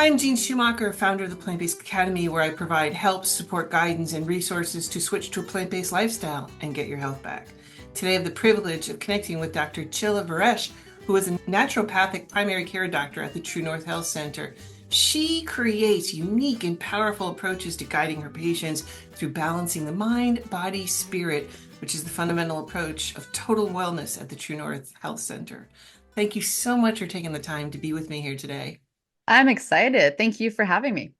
I'm Jeanne Schumacher, founder of the Plant-Based Academy, where I provide help, support, guidance, and resources to switch to a plant-based lifestyle and get your health back. Today, I have the privilege of connecting with Dr. Csilla Veress, who is a naturopathic primary care doctor at the True North Health Center. She creates unique and powerful approaches to guiding her patients through balancing the mind, body, spirit, which is the fundamental approach of total wellness at the True North Health Center. Thank you so much for taking the time to be with me here today. I'm excited. Thank you for having me.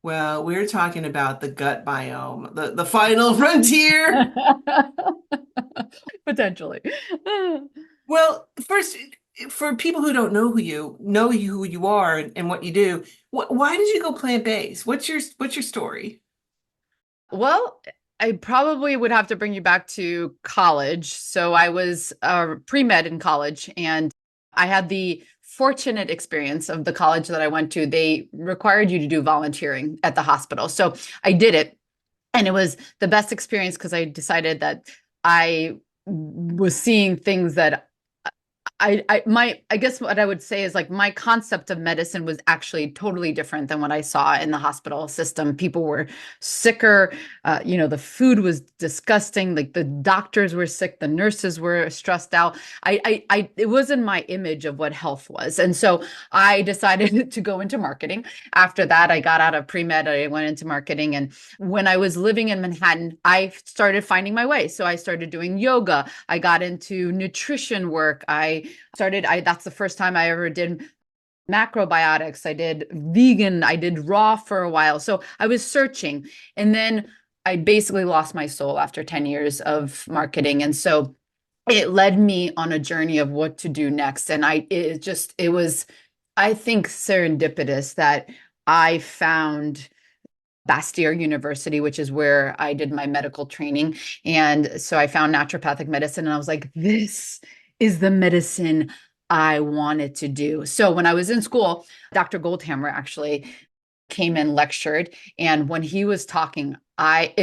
Well, we're talking about the gut biome, the final frontier. Potentially. Well, first, for people who don't know who you are and what you do, why did you go plant-based? What's your story? Well, I probably would have to bring you back to college. So I was pre-med in college, and I had the fortunate experience of the college that I went to. They required you to do volunteering at the hospital. So I did it, and it was the best experience because I decided that I was seeing things that I guess what I would say is like my concept of medicine was actually totally different than what I saw in the hospital system. People were sicker, the food was disgusting, like the doctors were sick, the nurses were stressed out. It wasn't my image of what health was. And so I decided to go into marketing. After that, I got out of pre-med, I went into marketing. And when I was living in Manhattan, I started finding my way. So I started doing yoga. I got into nutrition work. That's the first time I ever did macrobiotics. I did vegan. I did raw for a while. So I was searching. And then I basically lost my soul after 10 years of marketing. And so it led me on a journey of what to do next. And it was, I think, serendipitous that I found Bastyr University, which is where I did my medical training. And so I found naturopathic medicine, and I was like, this is the medicine I wanted to do. So when I was in school, Dr. Goldhammer actually came and lectured. And when he was talking, I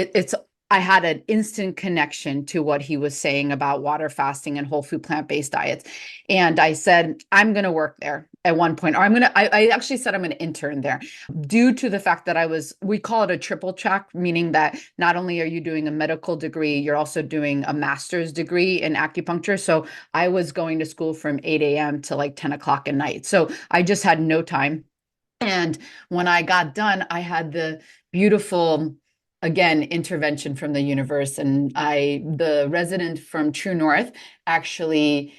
had an instant connection to what he was saying about water fasting and whole food plant-based diets. And I said, I'm going to work there at one point, or I actually said I'm going to intern there due to the fact that we call it a triple track, meaning that not only are you doing a medical degree, you're also doing a master's degree in acupuncture. So I was going to school from 8 a.m. to like 10 o'clock at night. So I just had no time. And when I got done, I had the beautiful, again, intervention from the universe. And the resident from True North actually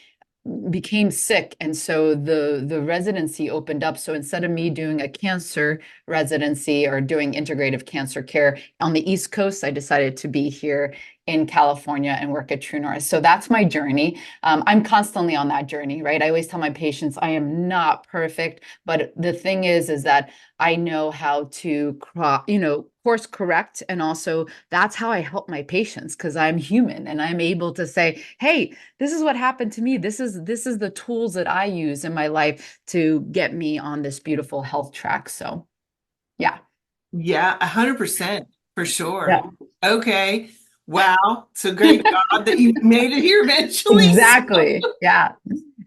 became sick. And so the residency opened up. So instead of me doing a cancer residency or doing integrative cancer care on the East Coast, I decided to be here in California and work at True North. So that's my journey. I'm constantly on that journey, right? I always tell my patients I am not perfect, but the thing is that I know how to, course correct. And also that's how I help my patients because I'm human and I'm able to say, hey, this is what happened to me. This is the tools that I use in my life to get me on this beautiful health track. So yeah. Yeah, 100% for sure. Yeah. Okay. Wow. So great job that you made it here eventually. Exactly. Yeah.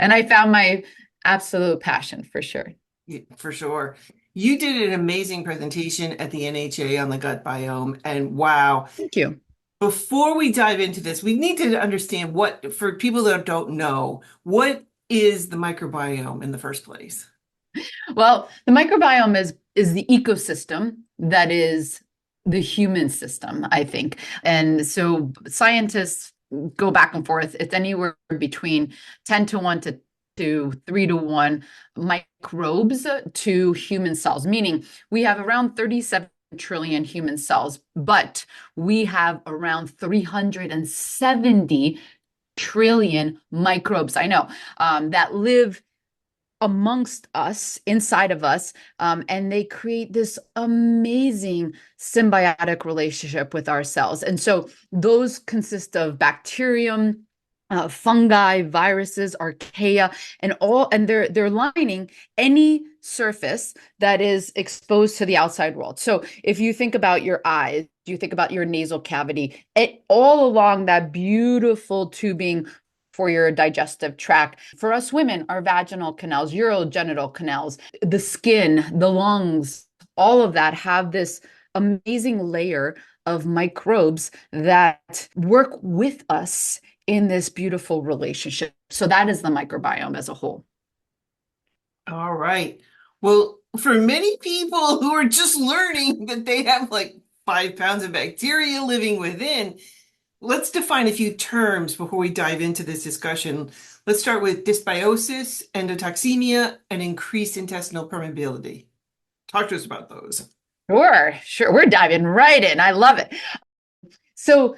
And I found my absolute passion for sure. Yeah, for sure. You did an amazing presentation at the NHA on the gut biome, and wow. Thank you. Before we dive into this, we need to understand for people that don't know, what is the microbiome in the first place? Well, the microbiome is the ecosystem that is the human system, I think. And so scientists go back and forth. It's anywhere between 10 to 1 to 3 to 1 microbes to human cells, meaning we have around 37 trillion human cells, but we have around 370 trillion microbes. I know that live amongst us, inside of us, and they create this amazing symbiotic relationship with our cells. And so those consist of bacterium, fungi, viruses, archaea, and they're lining any surface that is exposed to the outside world. So if you think about your eyes, you think about your nasal cavity, all along that beautiful tubing for your digestive tract. For us women, our vaginal canals, urogenital canals, the skin, the lungs, all of that have this amazing layer of microbes that work with us in this beautiful relationship. So that is the microbiome as a whole. All right. Well, for many people who are just learning that they have like 5 pounds of bacteria living within, let's define a few terms before we dive into this discussion. Let's start with dysbiosis, endotoxemia, and increased intestinal permeability. Talk to us about those. Sure. We're diving right in. I love it. So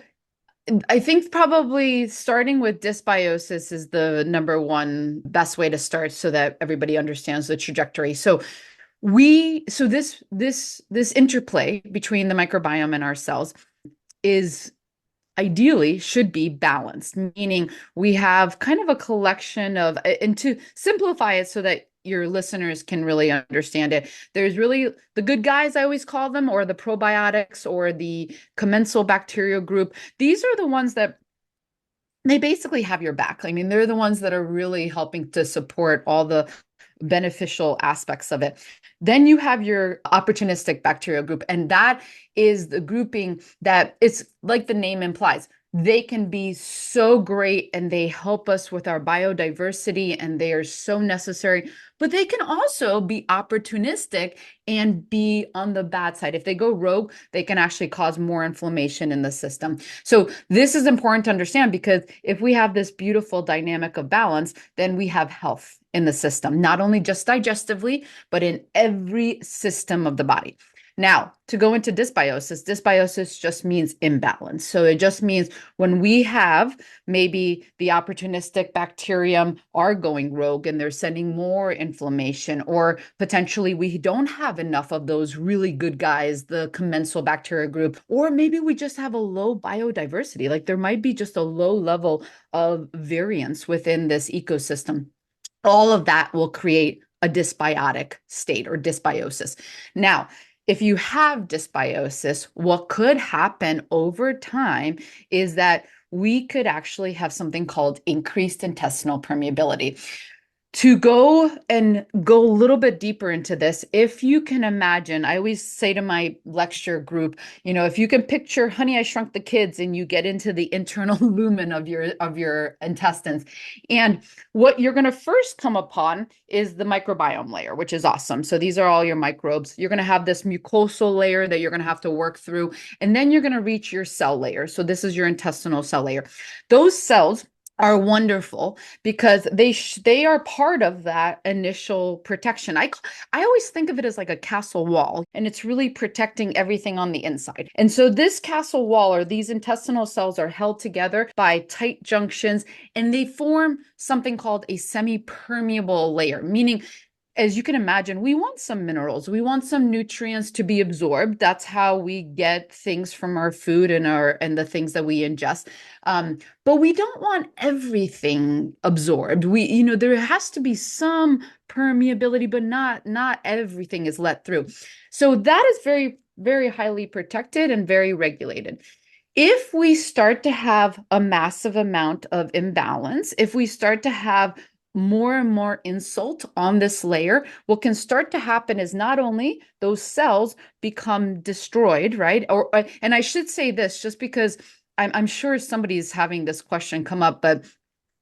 I think probably starting with dysbiosis is the number one best way to start so that everybody understands the trajectory. So this interplay between the microbiome and our cells is ideally should be balanced, meaning we have kind of a collection of, and to simplify it so that your listeners can really understand it, there's really the good guys, I always call them, or the probiotics or the commensal bacterial group. These are the ones that they basically have your back. I mean, they're the ones that are really helping to support all the beneficial aspects of it. Then you have your opportunistic bacterial group, and that is the grouping that it's like the name implies. They can be so great and they help us with our biodiversity and they are so necessary, but they can also be opportunistic and be on the bad side. If they go rogue, they can actually cause more inflammation in the system. So this is important to understand, because if we have this beautiful dynamic of balance, then we have health in the system, not only just digestively, but in every system of the body. Now, to go into dysbiosis just means imbalance. So it just means when we have maybe the opportunistic bacterium are going rogue and they're sending more inflammation, or potentially we don't have enough of those really good guys, the commensal bacteria group, or maybe we just have a low biodiversity. Like there might be just a low level of variance within this ecosystem. All of that will create a dysbiotic state or dysbiosis. Now, if you have dysbiosis, what could happen over time is that we could actually have something called increased intestinal permeability. To go a little bit deeper into this, if you can imagine, I always say to my lecture group, if you can picture Honey, I Shrunk the Kids, and you get into the internal lumen of your intestines, and what you're going to first come upon is the microbiome layer, which is awesome. So these are all your microbes. You're going to have this mucosal layer that you're going to have to work through, and then you're going to reach your cell layer. So this is your intestinal cell layer. Those cells are wonderful because they are part of that initial protection. I always think of it as like a castle wall, and it's really protecting everything on the inside. And so this castle wall, or these intestinal cells, are held together by tight junctions, and they form something called a semi-permeable layer, meaning, as you can imagine, we want some minerals, we want some nutrients to be absorbed. That's how we get things from our food and the things that we ingest. But we don't want everything absorbed. There has to be some permeability, but not everything is let through. So that is very, very highly protected and very regulated. If we start to have a massive amount of imbalance, if we start to have more and more insult on this layer, what can start to happen is not only those cells become destroyed, right? And I should say this just because I'm sure somebody's having this question come up, but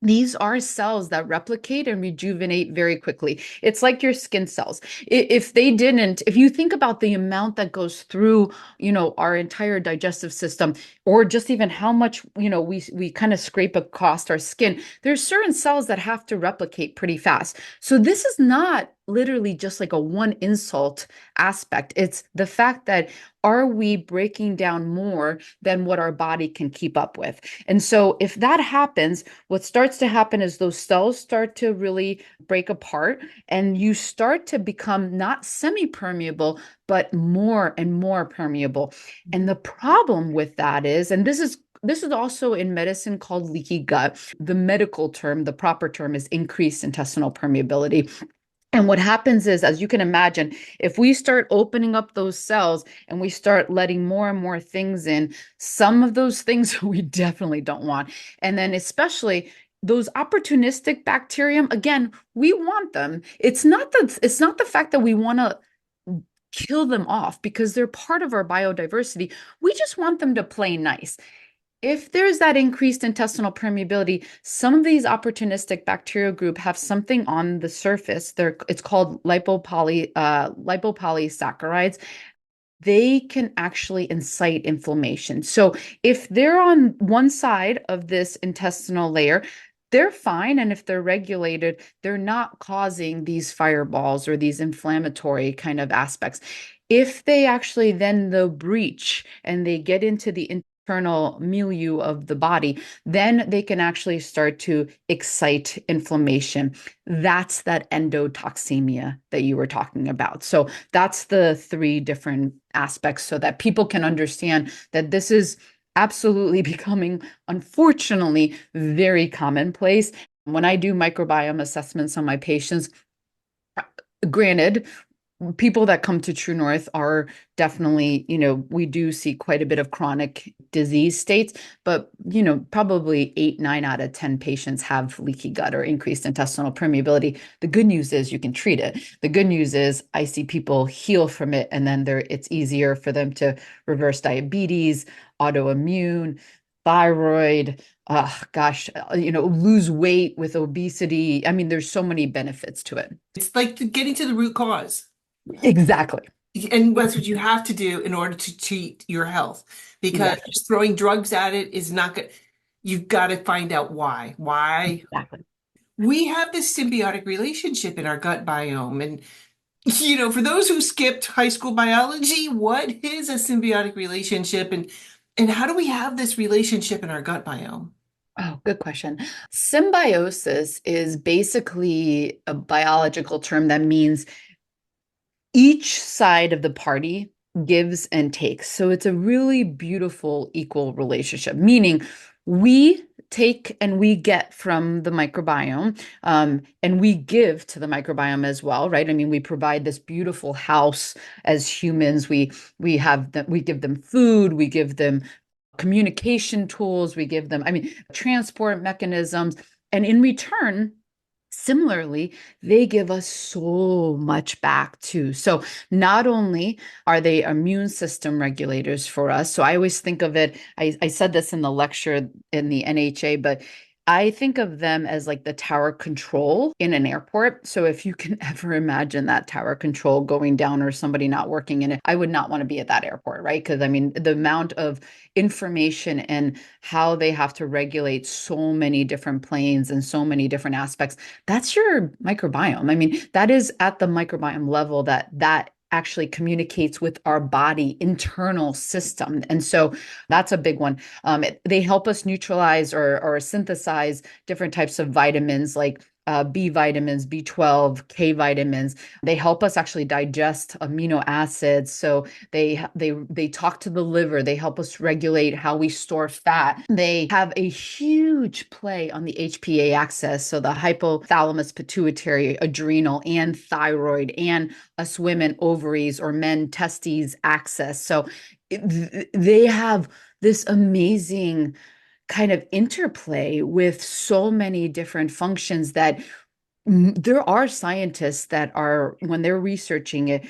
these are cells that replicate and rejuvenate very quickly. It's like your skin cells. If you think about the amount that goes through, our entire digestive system, or just even how much, we kind of scrape across our skin, there's certain cells that have to replicate pretty fast. So this is not literally just like a one insult aspect. It's the fact that, are we breaking down more than what our body can keep up with? And so if that happens, what starts to happen is those cells start to really break apart, and you start to become not semi-permeable, but more and more permeable. And the problem with that is, and this is also in medicine called leaky gut. The medical term, the proper term, is increased intestinal permeability. And what happens is, as you can imagine, if we start opening up those cells and we start letting more and more things in, some of those things we definitely don't want. And then especially those opportunistic bacterium, again, we want them. It's not the fact that we want to kill them off because they're part of our biodiversity. We just want them to play nice. If there's that increased intestinal permeability, some of these opportunistic bacterial group have something on the surface. It's called lipopolysaccharides. They can actually incite inflammation. So if they're on one side of this intestinal layer, they're fine. And if they're regulated, they're not causing these fireballs or these inflammatory kind of aspects. If they actually then the breach and they get into the internal milieu of the body, then they can actually start to excite inflammation. That's that endotoxemia that you were talking about. So that's the three different aspects so that people can understand that this is absolutely becoming, unfortunately, very commonplace. When I do microbiome assessments on my patients, granted, people that come to True North are definitely, we do see quite a bit of chronic disease states, but, probably 8, 9 out of 10 patients have leaky gut or increased intestinal permeability. The good news is you can treat it. The good news is I see people heal from it, and then it's easier for them to reverse diabetes, autoimmune, thyroid, lose weight with obesity. I mean, there's so many benefits to it. It's like getting to the root cause. Exactly. And that's what you have to do in order to treat your health, because Exactly. just throwing drugs at it is not good. You've got to find out why. Why Exactly. we have this symbiotic relationship in our gut biome. And, for those who skipped high school biology, what is a symbiotic relationship, and how do we have this relationship in our gut biome? Oh, good question. Symbiosis is basically a biological term that means each side of the party gives and takes. So it's a really beautiful, equal relationship, meaning we take and we get from the microbiome, and we give to the microbiome as well, right? I mean, we provide this beautiful house as humans. We give them food, we give them communication tools, we give them, I mean, transport mechanisms, and in return, similarly, they give us so much back too. So not only are they immune system regulators for us, so I always think of it, I said this in the lecture in the NHA, but I think of them as like the tower control in an airport. So if you can ever imagine that tower control going down or somebody not working in it, I would not want to be at that airport, right? Because I mean, the amount of information and how they have to regulate so many different planes and so many different aspects, that's your microbiome. I mean, that is at the microbiome level that actually communicates with our body internal system. And so that's a big one. They help us neutralize or synthesize different types of vitamins like B vitamins, B12, K vitamins. They help us actually digest amino acids. So they talk to the liver. They help us regulate how we store fat. They have a huge play on the HPA axis. So the hypothalamus, pituitary, adrenal, and thyroid, and us women, ovaries, or men, testes axis. So they have this amazing kind of interplay with so many different functions that there are scientists that are, when they're researching it,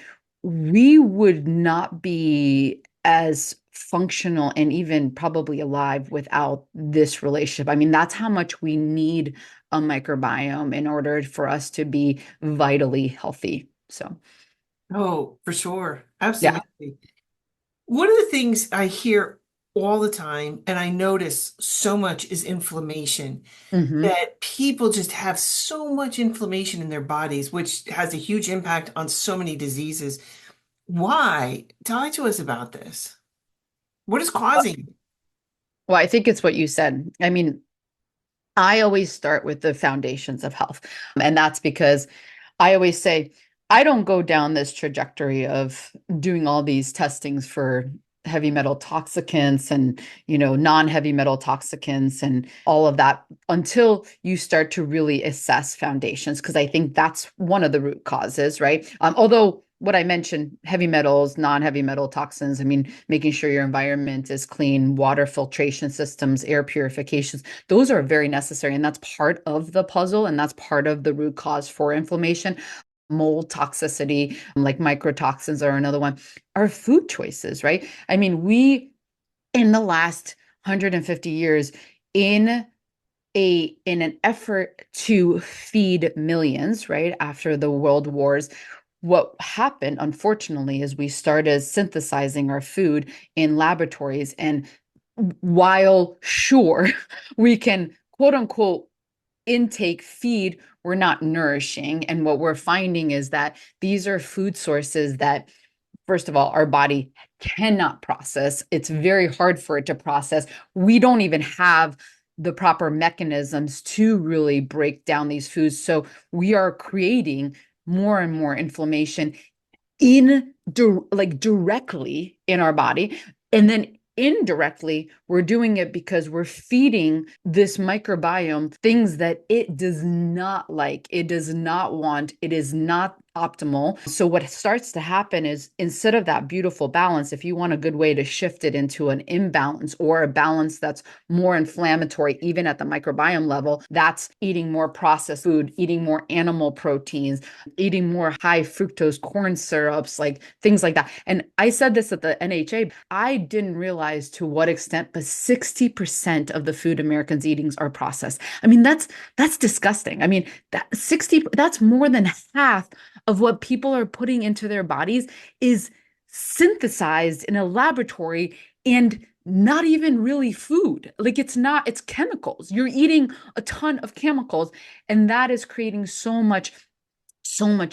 we would not be as functional and even probably alive without this relationship. I mean, that's how much we need a microbiome in order for us to be vitally healthy. So, Oh, for sure. yeah. Absolutely. One of the things I hear all the time, and I notice so much, is inflammation. Hmm. That people just have so much inflammation in their bodies, which has a huge impact on so many diseases. Why? Talk to us about this. What is causing it? Well, I think it's what you said. I mean, I always start with the foundations of health. And that's because I always say, I don't go down this trajectory of doing all these testings for heavy metal toxicants and, non-heavy metal toxicants and all of that until you start to really assess foundations, because I think that's one of the root causes, right? Although what I mentioned, heavy metals, non-heavy metal toxins. I mean, making sure your environment is clean, water filtration systems, air purifications, those are very necessary. And that's part of the puzzle. And that's part of the root cause for inflammation. Mold toxicity, like microtoxins are another one, our food choices, right? I mean, we, in the last 150 years, in an effort to feed millions, right, after the world wars, what happened, unfortunately, is we started synthesizing our food in laboratories. And while sure, we can quote unquote intake feed, we're not nourishing. And what we're finding is that these are food sources that, first of all, our body cannot process. It's very hard for it to process. We don't even have the proper mechanisms to really break down these foods. So we are creating more and more inflammation directly in our body. And then indirectly, we're doing it because we're feeding this microbiome things that it does not like, it does not want, it is not optimal. So what starts to happen is, instead of that beautiful balance, if you want a good way to shift it into an imbalance or a balance that's more inflammatory, even at the microbiome level, that's eating more processed food, eating more animal proteins, eating more high fructose corn syrups, like things like that. And I said this at the NHA, I didn't realize to what extent, but 60% of the food Americans eating are processed. I mean, that's disgusting. I mean, that's more than half of what people are putting into their bodies is synthesized in a laboratory and not even really food. Like, it's chemicals. You're eating a ton of chemicals, and that is creating so much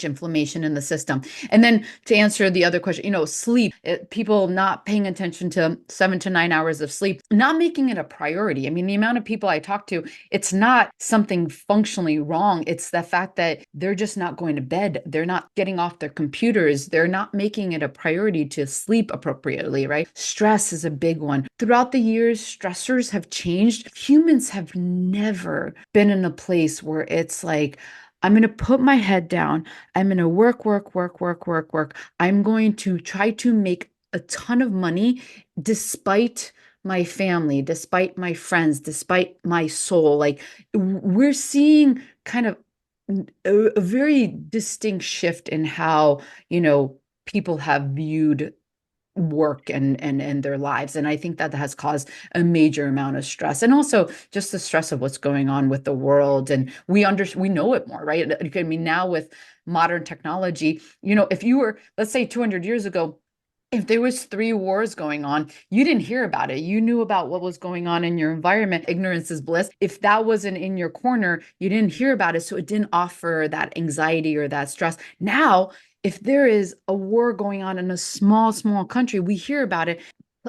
inflammation in the system. And then to answer the other question, sleep, people not paying attention to 7 to 9 hours of sleep, not making it a priority. I mean, the amount of people I talk to, it's not something functionally wrong. It's the fact that they're just not going to bed. They're not getting off their computers. They're not making it a priority to sleep appropriately, right? Stress is a big one. Throughout the years, stressors have changed. Humans have never been in a place where it's like, I'm going to put my head down. I'm going to work, work, work, work, work, work. I'm going to try to make a ton of money despite my family, despite my friends, despite my soul. Like, we're seeing kind of a very distinct shift in how, people have viewed work and their lives. And I think that has caused a major amount of stress, and also just the stress of what's going on with the world. And we know it more, right? I mean, now with modern technology, if you were, let's say 200 years ago, if there was 3 wars going on, you didn't hear about it. You knew about what was going on in your environment. Ignorance is bliss. If that wasn't in your corner, you didn't hear about it. So it didn't offer that anxiety or that stress. Now, if there is a war going on in a small, small country, we hear about it.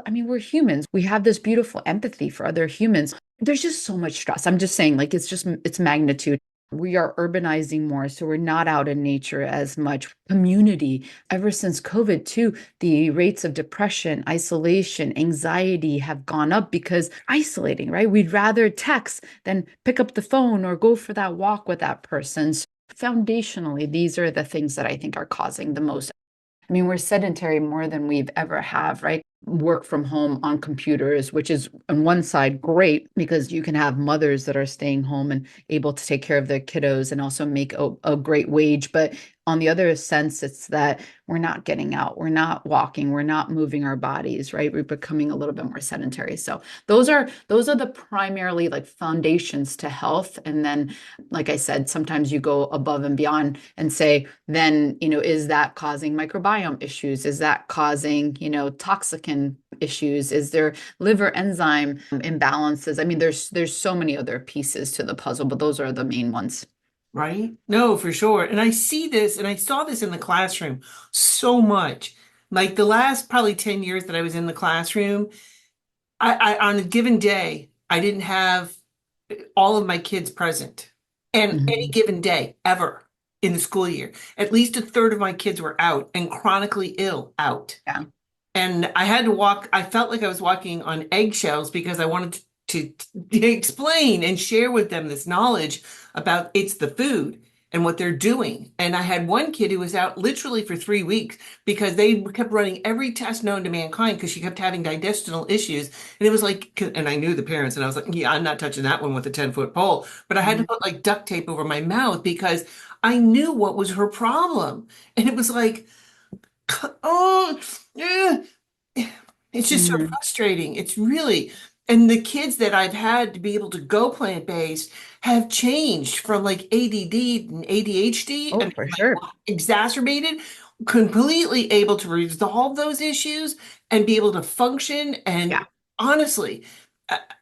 I mean, we're humans. We have this beautiful empathy for other humans. There's just so much stress. I'm just saying, like, it's magnitude. We are urbanizing more, so we're not out in nature as much. Community, ever since COVID too, the rates of depression, isolation, anxiety have gone up because isolating, right? We'd rather text than pick up the phone or go for that walk with that person. So foundationally, these are the things that I think are causing the most. I mean, we're sedentary more than we've ever have, right? Work from home on computers, which is on one side great because you can have mothers that are staying home and able to take care of their kiddos and also make a great wage. But on the other sense, it's that we're not getting out, we're not walking, we're not moving our bodies, right? We're becoming a little bit more sedentary. So those are the primarily like foundations to health. And then, like I said, sometimes you go above and beyond and say, then, is that causing microbiome issues? Is that causing, toxicant issues? Is there liver enzyme imbalances? I mean, there's so many other pieces to the puzzle, but those are the main ones. Right? No, for sure. And I see this, and I saw this in the classroom so much. Like the last probably 10 years that I was in the classroom, on a given day, I didn't have all of my kids present. And any Mhm. given day, ever in the school year, at least a third of my kids were out and chronically ill out. Yeah. And I had to walk, I felt like I was walking on eggshells because I wanted to explain and share with them this knowledge about it's the food. and what they're doing. And I had one kid who was out literally for 3 weeks because they kept running every test known to mankind because she kept having digestional issues. And it was like, and I knew the parents, and I was like, yeah, I'm not touching that one with a 10-foot pole. But I had to Mhm. put like duct tape over my mouth because I knew what was her problem. And it was like, oh, yeah. It's just so Mhm. frustrating. It's really, and the kids that I've had to be able to go plant-based have changed from like ADD and ADHD, Oh, and for like sure. exacerbated, completely able to resolve those issues and be able to function. And Yeah. honestly,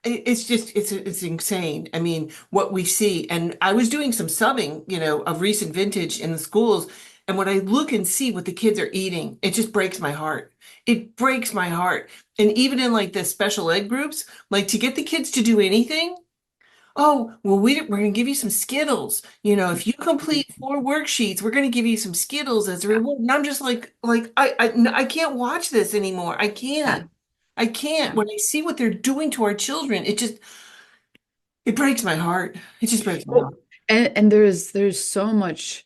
it's just it's insane. I mean, what we see. And I was doing some subbing, of recent vintage in the schools. And when I look and see what the kids are eating, it just breaks my heart. It breaks my heart. And even in like the special ed groups, like to get the kids to do anything, oh, well, we're going to give you some Skittles. If you complete 4 worksheets, we're going to give you some Skittles as a Yeah. reward. And I'm just like I can't watch this anymore. I Yeah. can't. I can't. Yeah. When I see what they're doing to our children, it breaks my heart. It just breaks my Well, heart. and there's so much,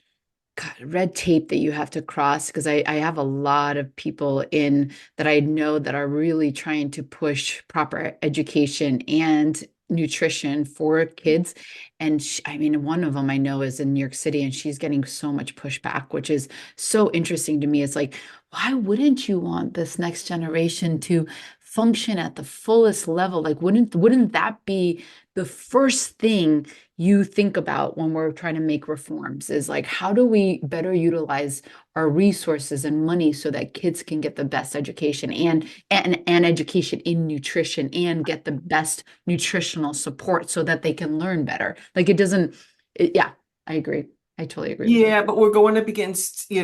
God, red tape that you have to cross because I have a lot of people in that I know that are really trying to push proper education and nutrition for kids. And I mean, one of them I know is in New York City and she's getting so much pushback, which is so interesting to me. It's like, why wouldn't you want this next generation to function at the fullest level? Like, wouldn't that be the first thing you think about when we're trying to make reforms is like, how do we better utilize our resources and money so that kids can get the best education and education in nutrition and get the best nutritional support so that they can learn better. Like it doesn't, yeah, I agree. I totally agree with you. Yeah, but we're going up against, Yeah.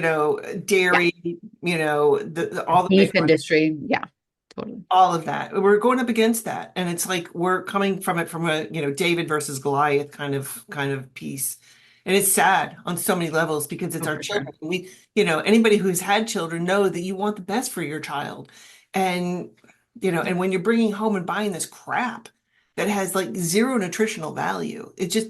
dairy, all the Beef big ones. industry. Yeah, totally. All of that. We're going up against that. And it's like we're coming from it from a, David versus Goliath kind of piece. And it's sad on so many levels because it's Oh, our for sure. children. Anybody who's had children know that you want the best for your child. And, and when you're bringing home and buying this crap that has like zero nutritional value, it just,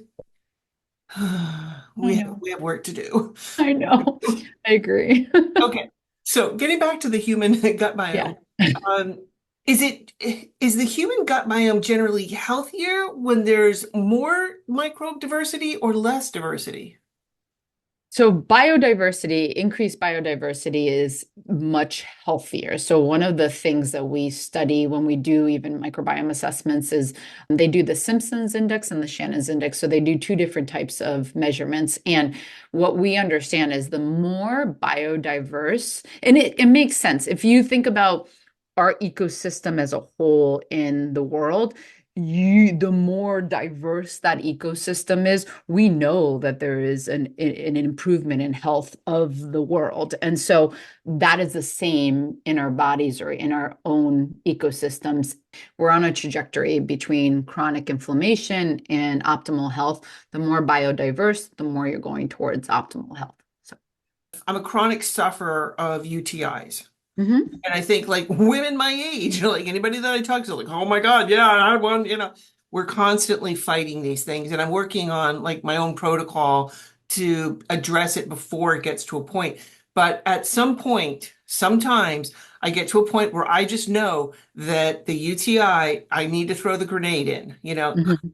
I we have, know. we have work to do. I know. I agree. Okay. So getting back to the human gut Yeah. biome, um, is the human gut biome generally healthier when there's more microbe diversity or less diversity? So biodiversity, increased biodiversity is much healthier. So one of the things that we study when we do even microbiome assessments is they do the Simpson's index and the Shannon's index. So they do two different types of measurements. And what we understand is the more biodiverse, and it makes sense. If you think about our ecosystem as a whole in the world, the more diverse that ecosystem is, we know that there is an improvement in health of the world. And so that is the same in our bodies or in our own ecosystems. We're on a trajectory between chronic inflammation and optimal health. The more biodiverse, the more you're going towards optimal health. So, I'm a chronic sufferer of UTIs. mhm. And I think like women my age, like anybody that I talk to, like, oh my God, yeah, I had one. We're constantly fighting these things. And I'm working on like my own protocol to address it before it gets to a point. But at some point, sometimes I get to a point where I just know that the UTI, I need to throw the grenade in, Mhm.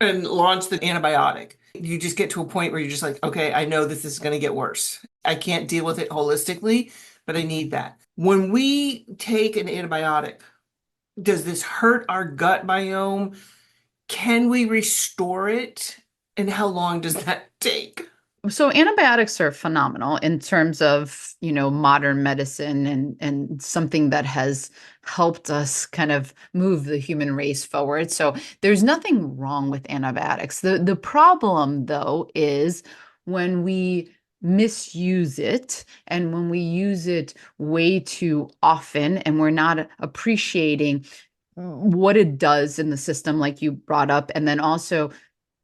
and launch the antibiotic. You just get to a point where you're just like, okay, I know this is going to get worse. I can't deal with it holistically, but I need that. When we take an antibiotic, does this hurt our gut biome? Can we restore it? And how long does that take? So antibiotics are phenomenal in terms of, modern medicine and something that has helped us kind of move the human race forward. So there's nothing wrong with antibiotics. The problem though is when we misuse it and when we use it way too often and we're not appreciating what it does in the system like you brought up and then also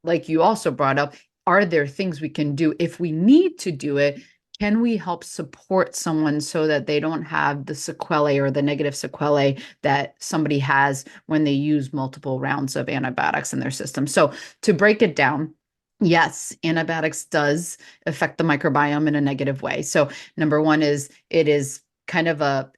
like you also brought up, are there things we can do if we need to do it? Can we help support someone so that they don't have the sequelae or the negative sequelae that somebody has when they use multiple rounds of antibiotics in their system? So, to break it down, Yes, antibiotics does affect the microbiome in a negative way. So number one is it is kind of a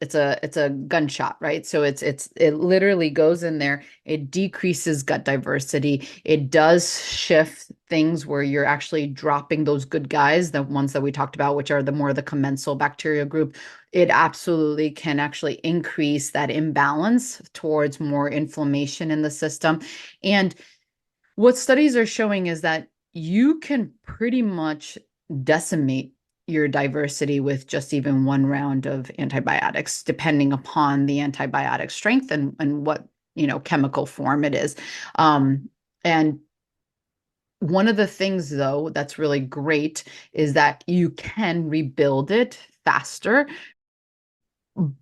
gunshot, right? So it literally goes in there, it decreases gut diversity. It does shift things where you're actually dropping those good guys, the ones that we talked about, which are the more the commensal bacteria group. It absolutely can actually increase that imbalance towards more inflammation in the system. And what studies are showing is that you can pretty much decimate your diversity with just even one round of antibiotics, depending upon the antibiotic strength and what, chemical form it is. And one of the things, though, that's really great is that you can rebuild it faster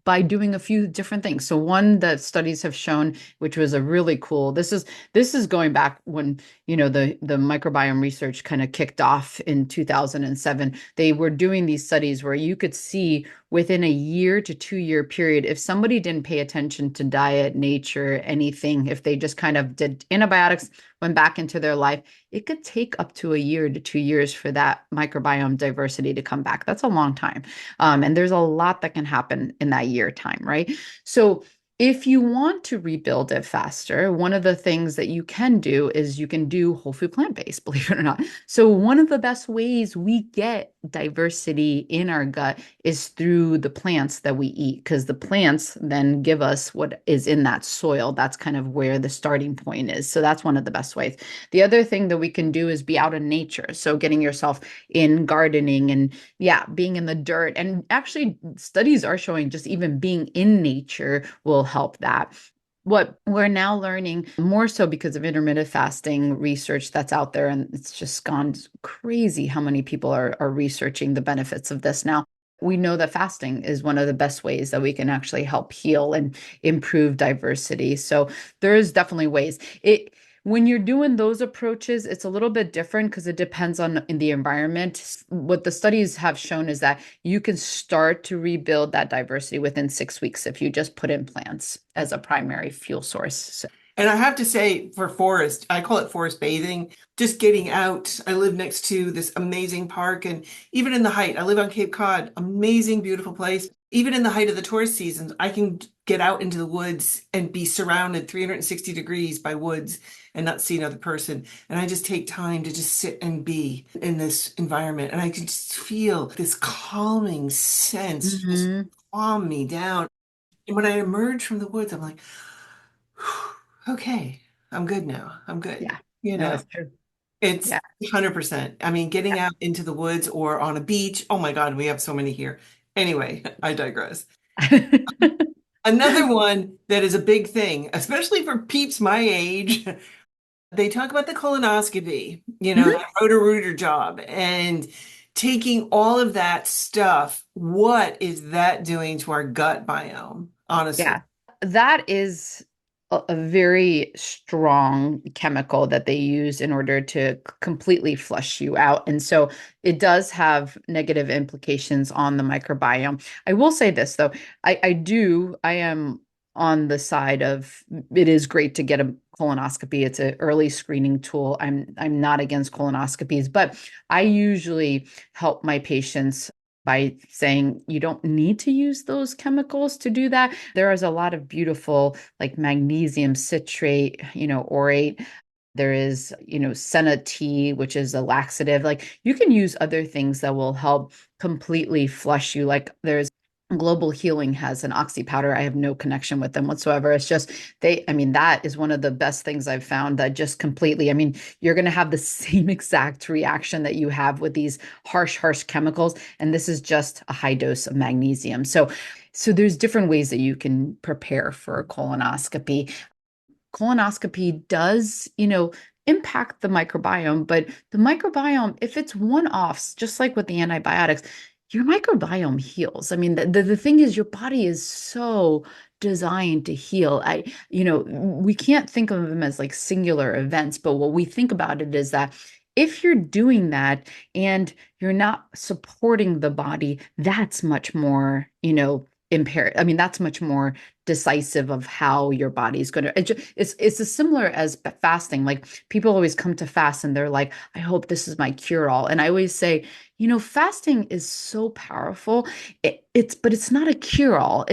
by doing a few different things. So one that studies have shown, which was a really cool, this is going back when, the microbiome research kind of kicked off in 2007. They were doing these studies where you could see within a year to 2 year period, if somebody didn't pay attention to diet, nature, anything, if they just kind of did antibiotics, went back into their life, it could take up to a year to 2 years for that microbiome diversity to come back. That's a long time. And there's a lot that can happen in that year time, right? So if you want to rebuild it faster, one of the things that you can do is you can do whole food plant-based, believe it or not. So one of the best ways we get diversity in our gut is through the plants that we eat, because the plants then give us what is in that soil. That's kind of where the starting point is. So that's one of the best ways. The other thing that we can do is be out in nature. So getting yourself in gardening and yeah, being in the dirt. And actually, studies are showing just even being in nature will help that. What we're now learning more so because of intermittent fasting research that's out there, and it's just gone crazy how many people are researching the benefits of this now. We know that fasting is one of the best ways that we can actually help heal and improve diversity. So there is definitely ways. When you're doing those approaches, it's a little bit different because it depends on in the environment. What the studies have shown is that you can start to rebuild that diversity within 6 weeks if you just put in plants as a primary fuel source. So, And I have to say, for forest, I call it forest bathing, just getting out. I live next to this amazing park, and even in the height, I live on Cape Cod, amazing, beautiful place. Even in the height of the tourist seasons, I can get out into the woods and be surrounded 360 degrees by woods and not see another person. And I just take time to just sit and be in this environment. And I can just feel this calming sense just mhm. calm me down. And when I emerge from the woods, I'm like, okay, I'm good now. I'm good. Yeah, You no, know, it's true. it's Yeah. 100%. I mean, getting out into the woods or on a beach. Oh my God, we have so many here. Anyway, I digress. Another one that is a big thing, especially for peeps my age, they talk about the colonoscopy, Mhm. the roto-rooter job, and taking all of that stuff. What is that doing to our gut biome, honestly? Yeah, that is a very strong chemical that they use in order to completely flush you out. And so it does have negative implications on the microbiome. I will say this though, I am on the side of it is great to get a colonoscopy. It's an early screening tool. I'm not against colonoscopies, but I usually help my patients by saying you don't need to use those chemicals to do that. There is a lot of beautiful like magnesium citrate, orate. There is, senna tea, which is a laxative. Like you can use other things that will help completely flush you. Like there's Global Healing has an oxy powder. I have no connection with them whatsoever. It's just I mean, that is one of the best things I've found that just completely, I mean, you're going to have the same exact reaction that you have with these harsh chemicals. And this is just a high dose of magnesium. So there's different ways that you can prepare for a colonoscopy. Colonoscopy does, impact the microbiome, but the microbiome, if it's one-offs, just like with the antibiotics, your microbiome heals. I mean, the thing is your body is so designed to heal. We can't think of them as like singular events, but what we think about it is that if you're doing that and you're not supporting the body, that's much more, impaired. I mean, that's much more decisive of how your body's going to, it's as similar as fasting. Like people always come to fast and they're like, I hope this is my cure all. And I always say, fasting is so powerful. But it's not a cure all.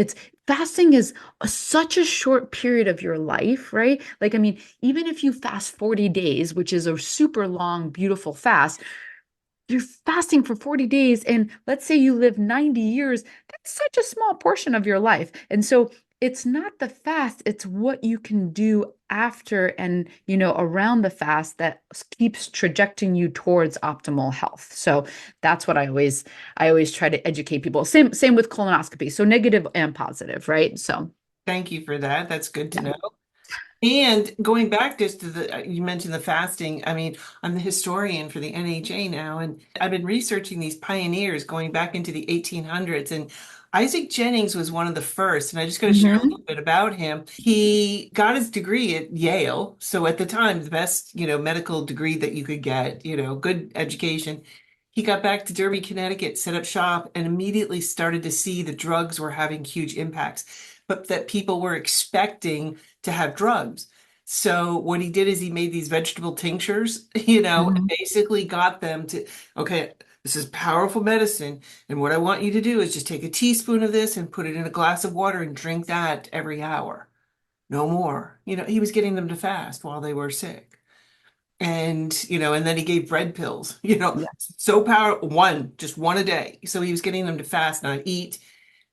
Fasting is such a short period of your life, right? Like, I mean, even if you fast 40 days, which is a super long, beautiful fast, you're fasting for 40 days. And let's say you live 90 years, that's such a small portion of your life. And so it's not the fast, it's what you can do after and, around the fast that keeps trajecting you towards optimal health. So that's what I always try to educate people. Same with colonoscopy. So negative and positive, right? So Thank you for that. That's good to yeah. know. And going back just to you mentioned the fasting. I mean, I'm the historian for the NHA now, and I've been researching these pioneers going back into the 1800s. And Isaac Jennings was one of the first. And I just got to share a Hmm. little bit about him. He got his degree at Yale. So at the time, the best, medical degree that you could get, good education. He got back to Derby, Connecticut, set up shop, and immediately started to see the drugs were having huge impacts, but that people were expecting to have drugs. So what he did is he made these vegetable tinctures, and Hmm. basically got them to, okay, this is powerful medicine. And what I want you to do is just take a teaspoon of this and put it in a glass of water and drink that every hour. No more. He was getting them to fast while they were sick. And then he gave bread pills, Yeah. so just one a day. So he was getting them to fast, not eat.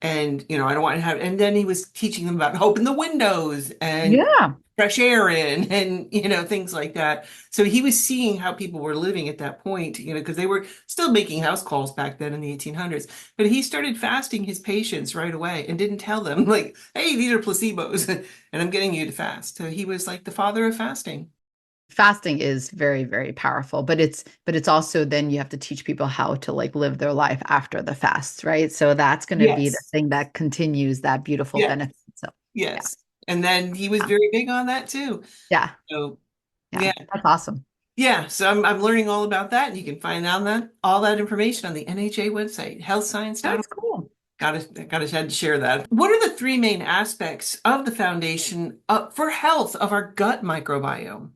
And, I don't want to have, and then he was teaching them about open the windows and Yeah. fresh air in and, things like that. So he was seeing how people were living at that point, because they were still making house calls back then in the 1800s. But he started fasting his patients right away and didn't tell them, like, hey, these are placebos and I'm getting you to fast. So he was like the father of fasting. Fasting is very, very powerful, but it's also then you have to teach people how to like live their life after the fast, right? So that's going to be the Yes. thing that continues that beautiful Yeah. benefit. So yeah, Yes. And then he was yeah, very big on that too. yeah, So yeah. yeah. That's awesome. Yeah, so I'm learning all about that, and you can find out that all that information on the NHA website, healthscience.org. That's cool. Gotta had to share that. What are the three main aspects of the foundation for health of our gut microbiome?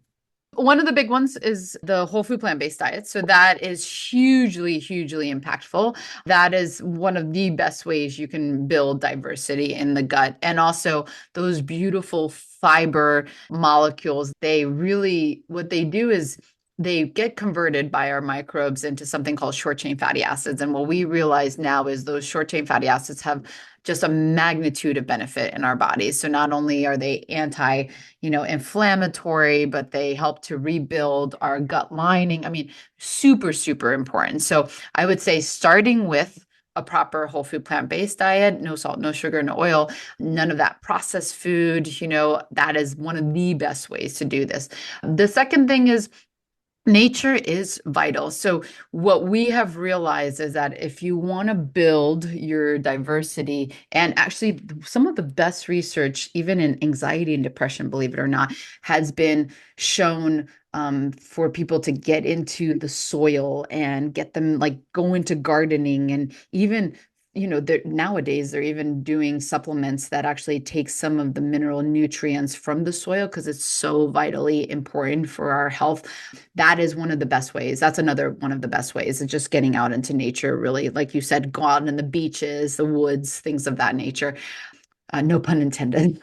One of the big ones is the whole food plant-based diet. So that is hugely, hugely impactful. That is one of the best ways you can build diversity in the gut. And also those beautiful fiber molecules, what they do is they get converted by our microbes into something called short chain fatty acids. And what we realize now is those short chain fatty acids have just a magnitude of benefit in our bodies. So not only are they inflammatory, but they help to rebuild our gut lining. I mean, super, super important. So I would say starting with a proper whole food plant-based diet, no salt, no sugar, no oil, none of that processed food, that is one of the best ways to do this. The second thing is nature is vital. So, what we have realized is that if you want to build your diversity, and actually, some of the best research, even in anxiety and depression, believe it or not, has been shown for people to get into the soil and get them like go into gardening and even nowadays they're even doing supplements that actually take some of the mineral nutrients from the soil because it's so vitally important for our health. That is one of the best ways. That's another one of the best ways is just getting out into nature, really. Like you said, go out in the beaches, the woods, things of that nature. No pun intended.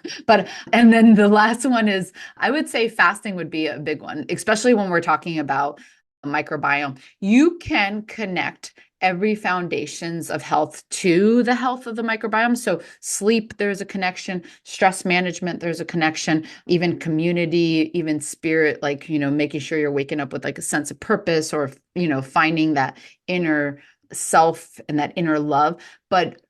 And then the last one is I would say fasting would be a big one, especially when we're talking about microbiome. You can connect every foundations of health to the health of the microbiome. So sleep, there's a connection, stress management, there's a connection, even community, even spirit, like, making sure you're waking up with like a sense of purpose or, finding that inner self and that inner love. But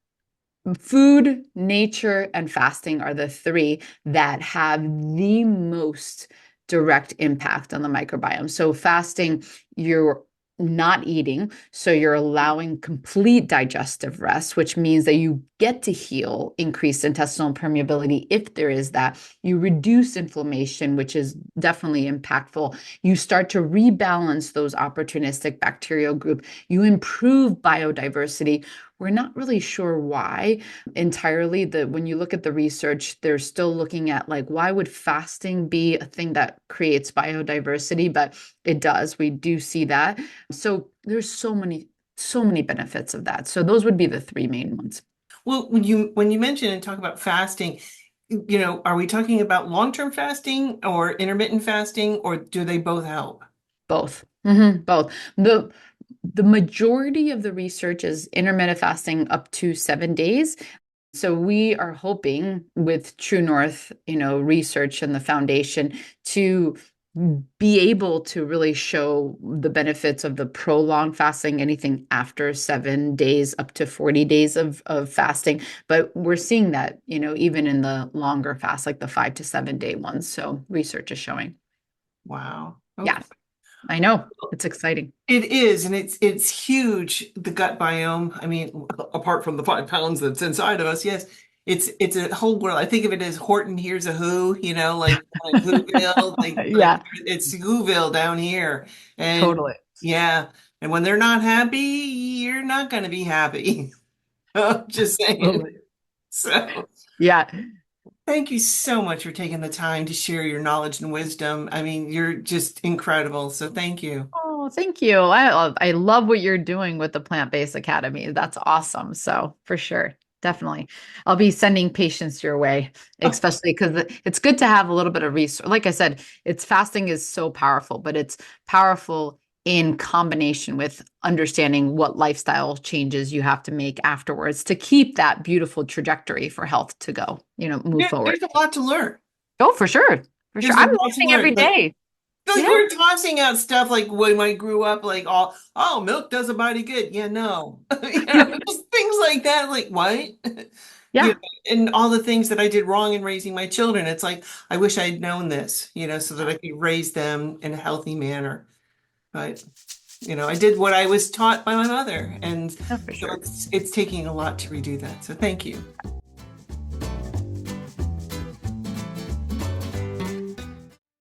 food, nature, and fasting are the three that have the most direct impact on the microbiome. So, fasting, you're not eating, so you're allowing complete digestive rest, which means that you get to heal increased intestinal permeability if there is that. You reduce inflammation, which is definitely impactful. You start to rebalance those opportunistic bacterial group. You improve biodiversity, we're not really sure why entirely. When you look at the research, they're still looking at like, why would fasting be a thing that creates biodiversity? But it does. We do see that. So there's so many benefits of that. So those would be the three main ones. Well, when you mention and talk about fasting, are we talking about long-term fasting or intermittent fasting, or do they both help? Both. Both. The majority of the research is intermittent fasting up to 7 days. So we are hoping with True North, research and the foundation to be able to really show the benefits of the prolonged fasting, anything after 7 days up to 40 days of fasting. But we're seeing that, even in the longer fast, like the 5 to 7 day ones. So research is showing. Wow. Okay. Yeah, I know. It's exciting. It is, and it's huge, the gut biome. I mean, apart from the 5 pounds that's inside of us, yes, it's a whole world. I think of it as Horton hears a who, like Whoville, like Yeah, it's Whoville down here. And totally. yeah, and when they're not happy, you're not going to be happy. Just saying. Totally. So Yeah. thank you so much for taking the time to share your knowledge and wisdom. I mean, you're just incredible. So thank you. Oh, thank you. I love what you're doing with the Plant-Based Academy. That's awesome. So for sure, definitely. I'll be sending patients your way, especially because it's good to have a little bit of research. Like I said, it's fasting is so powerful, but it's powerful in combination with understanding what lifestyle changes you have to make afterwards to keep that beautiful trajectory for health to go, move forward. There's a lot to learn. Oh, for sure. For sure. There's a I'm lot to learning every learn. day. Like Yeah. we're tossing out stuff like when I grew up, like oh, milk does a body good. Yeah, no. Just things like that. Like what? You Yeah. know, and all the things that I did wrong in raising my children. It's like I wish I had known this, so that I could raise them in a healthy manner. But I did what I was taught by my mother, and Oh, for so sure. it's taking a lot to redo that. So thank you.